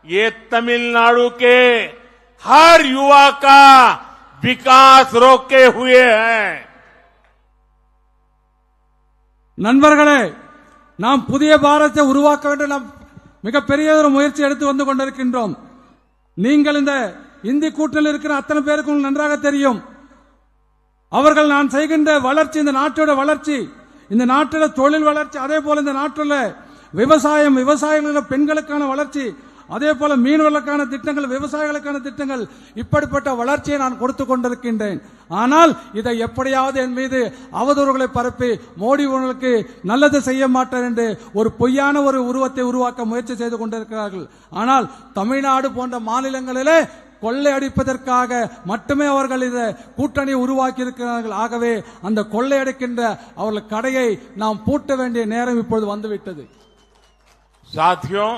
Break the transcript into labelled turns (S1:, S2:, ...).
S1: ये तमिलनाडु के हर युवा का विकास रोके हुए हैं।
S2: நண்பர்களே, நாம் புதிய பாரதத்தை உருவாக்க வேண்டும். நாம் மிகப்பெரிய ஒரு முயற்சி எடுத்து வந்து கொண்டிருக்கின்றோம். நீங்கள் இந்த இந்தி கூட்டணியில் இருக்கிற அத்தனை பேருக்கும் நன்றாக தெரியும். அவர்கள் நான் செய்கின்ற வளர்ச்சி, இந்த நாட்டோட வளர்ச்சி, இந்த நாட்டோட தொழில் வளர்ச்சி, அதே போல இந்த நாட்டில் விவசாயம், விவசாயிகள் பெண்களுக்கான வளர்ச்சி, அதே போல மீனவர்களுக்கான திட்டங்கள், விவசாயிகளுக்கான திட்டங்கள், இப்படிப்பட்ட வளர்ச்சியை நான் கொடுத்து கொண்டிருக்கின்றேன். ஆனால் இதை எப்படியாவது என் மீது அவதூறுகளை பரப்பி மோடி உங்களுக்கு நல்லது செய்ய மாட்டார் என்று ஒரு பொய்யான ஒரு உருவத்தை உருவாக்க முயற்சி செய்து கொண்டிருக்கிறார்கள். ஆனால் தமிழ்நாடு போன்ற மாநிலங்களிலே கொள்ளையடிப்பதற்காக மட்டுமே அவர்கள் இந்த கூட்டணி உருவாக்கி இருக்கிறார்கள். ஆகவே அந்த கொள்ளையடிக்கின்ற அவர்கள் கடையை நாம் பூட்ட வேண்டிய நேரம் இப்பொழுது வந்துவிட்டது.
S1: साथियों,